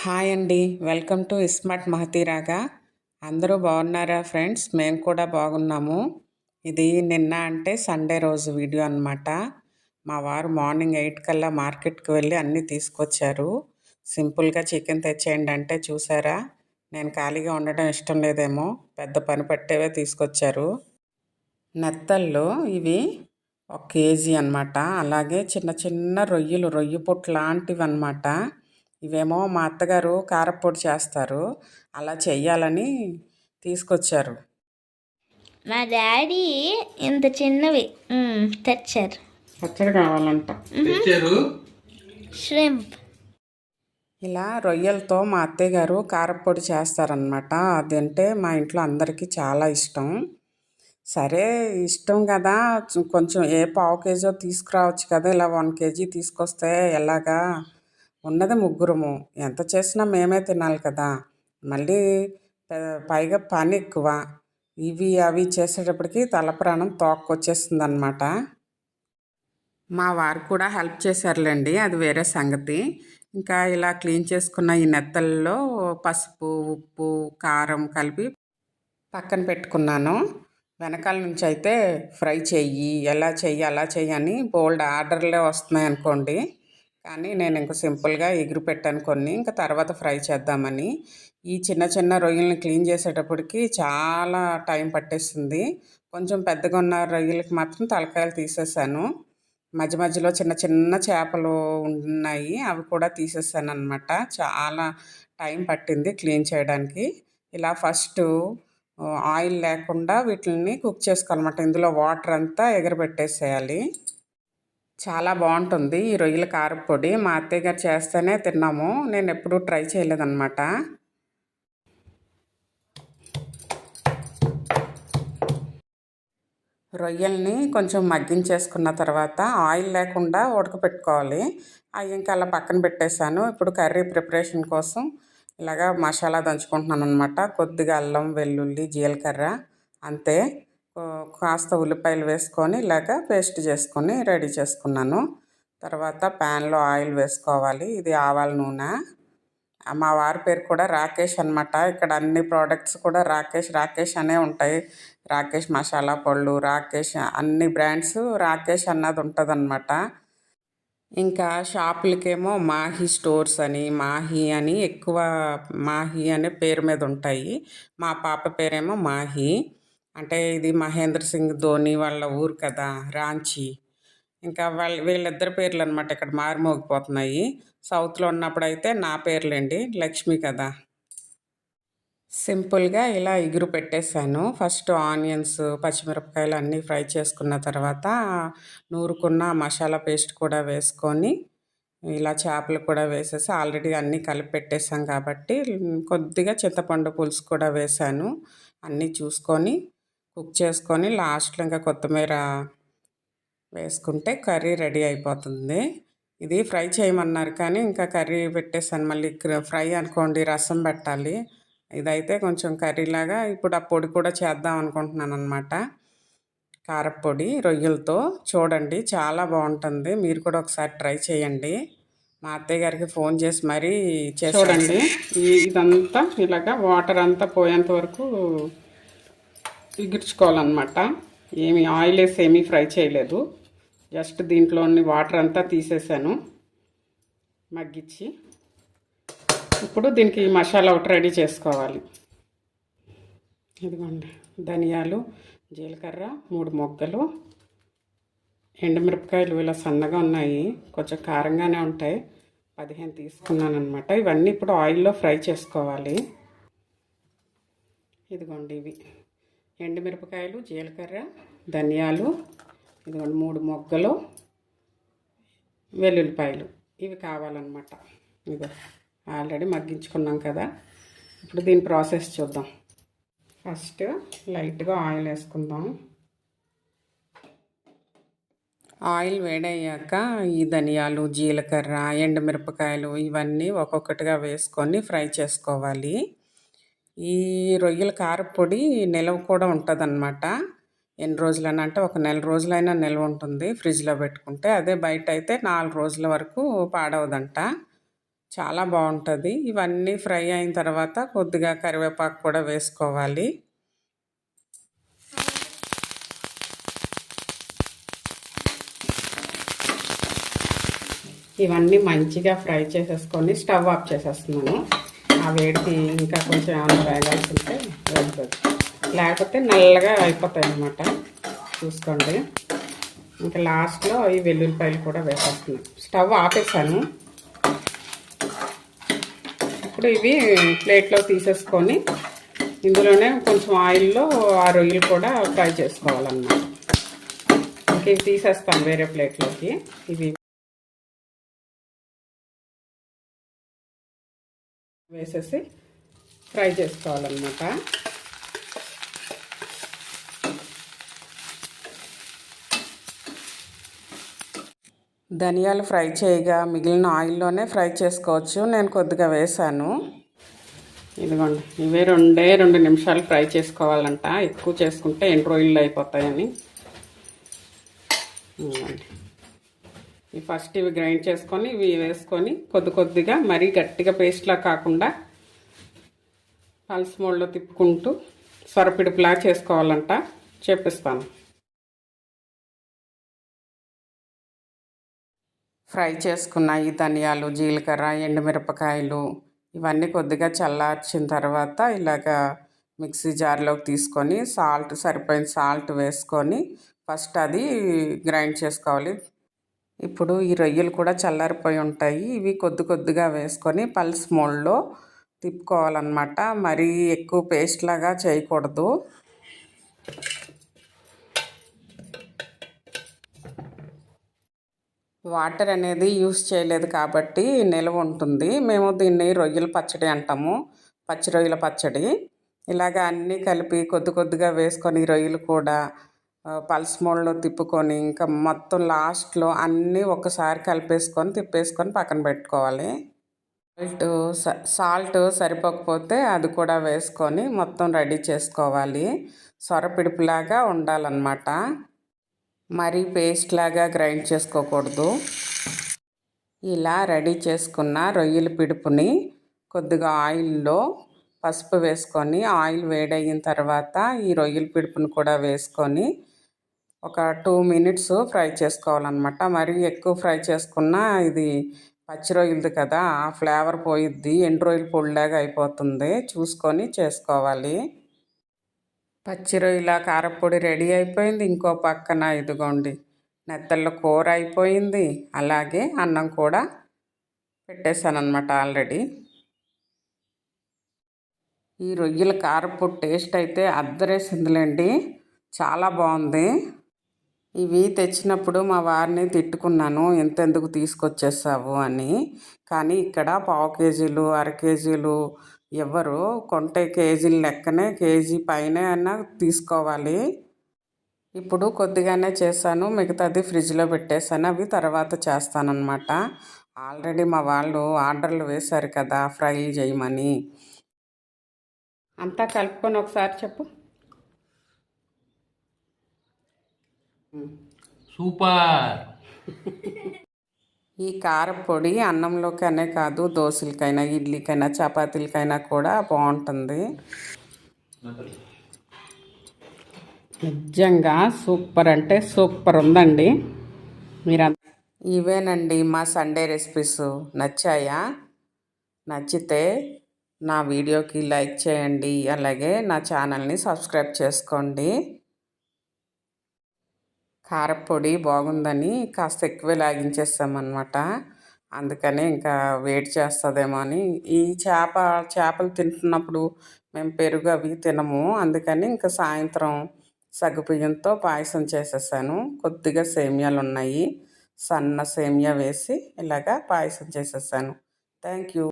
Hi అండి. Welcome to smart Mahathiraga. అందరూ బాగున్నారా ఫ్రెండ్స్? మేము కూడా బాగున్నాము. ఇది నిన్న అంటే సండే రోజు వీడియో అనమాట. మా వారు మార్నింగ్ 8 కల్లా మార్కెట్కి వెళ్ళి అన్నీ తీసుకొచ్చారు. సింపుల్గా చికెన్ తెచ్చేయండి అంటే చూసారా, నేను ఖాళీగా ఉండడం ఇష్టం లేదేమో పెద్ద పని పట్టేవే తీసుకొచ్చారు. నెత్తళ్ళు ఇవి 1 కేజీ అనమాట. అలాగే చిన్న చిన్న రొయ్యి పొట్టు లాంటివి అనమాట. ఇవేమో మా అత్తగారు కారప్పొడి చేస్తారు, అలా చెయ్యాలని తీసుకొచ్చారు. మా డాడీ ఇంత చిన్నవి తెచ్చారు. పచ్చడి కావాలంట. ష్రింప్. ఇలా రొయ్యలతో మా అత్తయ్య గారు కారప్పొడి చేస్తారనమాట. అదంటే మా ఇంట్లో అందరికీ చాలా ఇష్టం. సరే ఇష్టం కదా, కొంచెం ఏ పావు కేజీ తీసుకురావచ్చు కదా, ఇలా 1 కేజీ తీసుకొస్తే ఎలాగా, ఉన్నది ముగ్గురము, ఎంత చేసినా మేమే తినాలి కదా, మళ్ళీ పైగా పని ఎక్కువ, ఇవి అవి చేసేటప్పటికి తల ప్రాణం తోక్కొచ్చేస్తుంది అనమాట. మా వారు కూడా హెల్ప్ చేశారులేండి, అది వేరే సంగతి. ఇంకా ఇలా క్లీన్ చేసుకున్న ఈ నెత్తల్లో పసుపు, ఉప్పు, కారం కలిపి పక్కన పెట్టుకున్నాను. వెనకాల నుంచి అయితే ఫ్రై చెయ్యి, ఎలా చెయ్యి, అలా చెయ్యి అని బోల్డ్ ఆర్డర్లే వస్తున్నాయి అనుకోండి. కానీ నేను ఇంక సింపుల్గా ఎగురు పెట్టాను కొన్ని, ఇంకా తర్వాత ఫ్రై చేద్దామని. ఈ చిన్న చిన్న రొయ్యల్ని క్లీన్ చేసేటప్పటికి చాలా టైం పట్టేస్తుంది. కొంచెం పెద్దగా ఉన్న రొయ్యలకి మాత్రం తలకాయలు తీసేసాను. మధ్య మధ్యలో చిన్న చిన్న చేపలు ఉన్నాయి, అవి కూడా తీసేసాను అనమాట. చాలా టైం పట్టింది క్లీన్ చేయడానికి. ఇలా ఫస్ట్ ఆయిల్ లేకుండా వీటిని కుక్ చేసుకోవాలన్నమాట. ఇందులో వాటర్ అంతా ఎగరబెట్టేసేయాలి. చాలా బాగుంటుంది ఈ రొయ్యల కారపొడి. మా అత్తయ్య గారు చేస్తేనే తిన్నాము, నేను ఎప్పుడూ ట్రై చేయలేదన్నమాట. రొయ్యల్ని కొంచెం మగ్గించేసుకున్న తర్వాత ఆయిల్ లేకుండా ఉడకపెట్టుకోవాలి. అవి ఇంకా అలా పక్కన పెట్టేశాను. ఇప్పుడు కర్రీ ప్రిపరేషన్ కోసం ఇలాగా మసాలా దంచుకుంటున్నాను అనమాట. కొద్దిగా అల్లం, వెల్లుల్లి, జీలకర్ర, అంతే. కాస్త ఉల్లిపాయలు వేసుకొని ఇలాగ పేస్ట్ చేసుకొని రెడీ చేసుకున్నాను. తర్వాత ప్యాన్లో ఆయిల్ వేసుకోవాలి. ఇది ఆవాల నూనె. మా వారి పేరు కూడా రాకేష్ అనమాట. ఇక్కడ అన్ని ప్రోడక్ట్స్ కూడా రాకేష్ అనే ఉంటాయి. రాకేష్ మసాలా పళ్ళు, రాకేష్ అన్ని బ్రాండ్స్ రాకేష్ అన్నది ఉంటుందన్నమాట. ఇంకా షాపులకేమో మాహి స్టోర్స్ అని, మాహి అని ఎక్కువ, మాహి అనే పేరు మీద ఉంటాయి. మా పాప పేరేమో మాహి. అంటే ఇది మహేంద్ర సింగ్ ధోని వాళ్ళ ఊరు కదా, రాంచీ. ఇంకా వీళ్ళిద్దరి పేర్లు అనమాట ఇక్కడ మారుమోగిపోతున్నాయి. సౌత్లో ఉన్నప్పుడైతే నా పేర్లేండి, లక్ష్మి కదా. సింపుల్గా ఇలా ఎగురు పెట్టేశాను. ఫస్ట్ ఆనియన్స్, పచ్చిమిరపకాయలు అన్నీ ఫ్రై చేసుకున్న తర్వాత నూరుకున్న మసాలా పేస్ట్ కూడా వేసుకొని ఇలా చేపలు కూడా వేసేసి ఆల్రెడీ అన్నీ కలిపి పెట్టేసాం కాబట్టి కొద్దిగా చింతపండు పులుసు కూడా వేశాను. అన్నీ చూసుకొని కుక్ చేసుకొని లాస్ట్లో ఇంకా కొత్తిమీర వేసుకుంటే కర్రీ రెడీ అయిపోతుంది. ఇది ఫ్రై చేయమన్నారు కానీ ఇంకా కర్రీ పెట్టేసాను. మళ్ళీ ఫ్రై అనుకోండి, రసం పెట్టాలి. ఇదైతే కొంచెం కర్రీలాగా. ఇప్పుడు ఆ పొడి కూడా చేద్దాం అనుకుంటున్నాను అనమాట, కారప్పొడి రొయ్యలతో. చూడండి చాలా బాగుంటుంది, మీరు కూడా ఒకసారి ట్రై చేయండి. మా అత్తయ్య గారికి ఫోన్ చేసి మరీ చూడండి. ఇదంతా ఇలాగా వాటర్ అంతా పోయేంత వరకు ఎగిర్చుకోవాలన్నమాట. ఏమి ఆయిల్ వేసి ఏమీ ఫ్రై చేయలేదు, జస్ట్ దీంట్లోని వాటర్ అంతా తీసేసాను మగ్గించి. ఇప్పుడు దీనికి మసాలా ఒకటి రెడీ చేసుకోవాలి. ఇదిగోండి, ధనియాలు, జీలకర్ర, 3 మొగ్గలు, ఎండుమిరపకాయలు ఇలా సన్నగా ఉన్నాయి, కొంచెం కారంగానే ఉంటాయి, 15 తీసుకున్నాను అనమాట. ఇవన్నీ ఇప్పుడు ఆయిల్లో ఫ్రై చేసుకోవాలి. ఇదిగోండి ఇవి ఎండుమిరపకాయలు, జీలకర్ర, ధనియాలు, ఇదిగోండి 3 మొగ్గలు, వెల్లుల్లిపాయలు, ఇవి కావాలన్నమాట. ఇదిగో ఆల్రెడీ మగ్గించుకున్నాం కదా. ఇప్పుడు దీని ప్రాసెస్ చూద్దాం. ఫస్ట్ లైట్గా ఆయిల్ వేసుకుందాం. ఆయిల్ వేడయ్యాక ఈ ధనియాలు, జీలకర్ర, ఎండుమిరపకాయలు ఇవన్నీ ఒక్కొక్కటిగా వేసుకొని ఫ్రై చేసుకోవాలి. ఈ రొయ్యల కారపొడి నిల్వ కూడా ఉంటుందన్నమాట. ఎన్ని రోజులైనా అంటే 1 నెల రోజులైనా నిల్వ ఉంటుంది ఫ్రిడ్జ్లో పెట్టుకుంటే. అదే బయట అయితే 4 రోజుల వరకు పాడవదంట. చాలా బాగుంటుంది. ఇవన్నీ ఫ్రై అయిన తర్వాత కొద్దిగా కరివేపాకు కూడా వేసుకోవాలి. ఇవన్నీ మంచిగా ఫ్రై చేసేసుకొని స్టవ్ ఆఫ్ చేసేస్తున్నాను. ఆ వేడికి ఇంకా కొంచెం ఏమైనా వేగాల్సి ఉంటే వేగుతుంది, లేకపోతే నల్లగా అయిపోతాయి అన్నమాట. చూసుకోండి. ఇంకా లాస్ట్లో ఈ వెల్లుల్లిపాయలు కూడా వేసేస్తున్నాను. స్టవ్ ఆపేసాను. ఇప్పుడు ఇవి ప్లేట్లో తీసేసుకొని ఇందులోనే కొంచెం ఆయిల్లో ఆ రొయ్యలు కూడా ఫ్రై చేసుకోవాలన్నమాట. ఇంక ఇవి తీసేస్తాను వేరే ప్లేట్లోకి. ఇవి వేసేసి ఫ్రై చేసుకోవాలన్నమాట. ధనియాలు ఫ్రై చేయగా మిగిలిన ఆయిల్లోనే ఫ్రై చేసుకోవచ్చు. నేను కొద్దిగా వేసాను. ఇదిగోండి, ఇవే 2 నిమిషాలు ఫ్రై చేసుకోవాలంట. ఎక్కువ చేసుకుంటే ఎండు రొయ్యలు అయిపోతాయని. ఫస్ట్ ఇవి గ్రైండ్ చేసుకొని ఇవి వేసుకొని కొద్దిగా మరీ గట్టిగా పేస్ట్లా కాకుండా పల్స్ మోడ్లో తిప్పుకుంటూ సొరపిడుపులా చేసుకోవాలంట. చేపిస్తాను. ఫ్రై చేసుకున్న ఈ ధనియాలు, జీలకర్ర, ఎండుమిరపకాయలు ఇవన్నీ కొద్దిగా చల్లార్చిన తర్వాత ఇలాగా మిక్సీ జార్లోకి తీసుకొని సరిపోయిన సాల్ట్ వేసుకొని ఫస్ట్ అది గ్రైండ్ చేసుకోవాలి. ఇప్పుడు ఈ రొయ్యలు కూడా చల్లారిపోయి ఉంటాయి. ఇవి కొద్దిగా వేసుకొని పల్స్ మోడ్లో తిప్పుకోవాలన్నమాట. మరీ ఎక్కువ పేస్ట్ లాగా చేయకూడదు. వాటర్ అనేది యూస్ చేయలేదు కాబట్టి నిల్వ ఉంటుంది. మేము దీన్ని రొయ్యల పచ్చడి అంటాము, పచ్చి రొయ్యల పచ్చడి. ఇలాగ అన్నీ కలిపి కొద్దిగా వేసుకొని రొయ్యలు కూడా పల్స్ మోడ్లో తిప్పుకొని ఇంకా మొత్తం లాస్ట్లో అన్నీ ఒకసారి కలిపేసుకొని తిప్పేసుకొని పక్కన పెట్టుకోవాలి. సాల్ట్ సరిపోకపోతే అది కూడా వేసుకొని మొత్తం రెడీ చేసుకోవాలి. సొరపిడుపులాగా ఉండాలన్నమాట. మరీ పేస్ట్ లాగా గ్రైండ్ చేసుకోకూడదు. ఇలా రెడీ చేసుకున్న రొయ్యల పిడుపుని కొద్దిగా ఆయిల్లో పసుపు వేసుకొని ఆయిల్ వేడయిన తర్వాత ఈ రొయ్యల పిడుపుని కూడా వేసుకొని ఒక 2 మినిట్స్ ఫ్రై చేసుకోవాలన్నమాట. మరీ ఎక్కువ ఫ్రై చేసుకున్నా ఇది పచ్చి రొయ్యలది కదా, ఆ ఫ్లేవర్ పోయిద్ది, ఎండు రొయ్యల పొడిలాగా అయిపోతుంది. చూసుకొని చేసుకోవాలి. పచ్చి రొయ్యల కారపొడి రెడీ అయిపోయింది. ఇంకో పక్కన ఇదిగోండి నెత్తళ్ళ కూర అయిపోయింది. అలాగే అన్నం కూడా పెట్టేశాను అన్నమాట ఆల్రెడీ. ఈ రొయ్యల కారపొడి టేస్ట్ అయితే అద్దరేసిందిలేండి, చాలా బాగుంది. ఇవి తెచ్చినప్పుడు మా వారిని తిట్టుకున్నాను, ఎంతెందుకు తీసుకొచ్చేసావు అని. కానీ ఇక్కడ పావు కేజీలు, అర కేజీలు ఎవరు కొంటే కేజీల లెక్కనే, కేజీ పైనే అన్నా తీసుకోవాలి. ఇప్పుడు కొద్దిగానే చేశాను, మిగతాది ఫ్రిడ్జ్లో పెట్టేశాను. అవి తర్వాత చేస్తానన్నమాట. ఆల్రెడీ మా వాళ్ళు ఆర్డర్లు వేశారు కదా ఫ్రై చేయమని. అంతా కలుపుకొని ఒకసారి చెప్పు. సూపర్. ఈ కారపొడి అన్నంలోకనే కాదు, దోశలకైనా, ఇడ్లీకైనా, చపాతీలకైనా కూడా బాగుంటుంది. నిజంగా సూపర్ అంటే సూపర్ ఉందండి. ఇవేనండి మా సండే రెసిపీస్. నచ్చాయా? నచ్చితే నా వీడియోకి లైక్ చేయండి, అలాగే నా ఛానల్ని సబ్స్క్రైబ్ చేసుకోండి. కారపొడి బాగుందని కాస్త ఎక్కువే లాగించేస్తామన్నమాట. అందుకని ఇంకా వెయిట్ చేస్తుందేమో అని. ఈ చేపలు తింటున్నప్పుడు మేము పెరుగు అవి తినము. అందుకని ఇంకా సాయంత్రం సగ్గుబియ్యంతో పాయసం చేసేసాను. కొద్దిగా సేమియాలు ఉన్నాయి, సన్న సేమియా వేసి ఇలాగా పాయసం చేసేసాను. Thank you.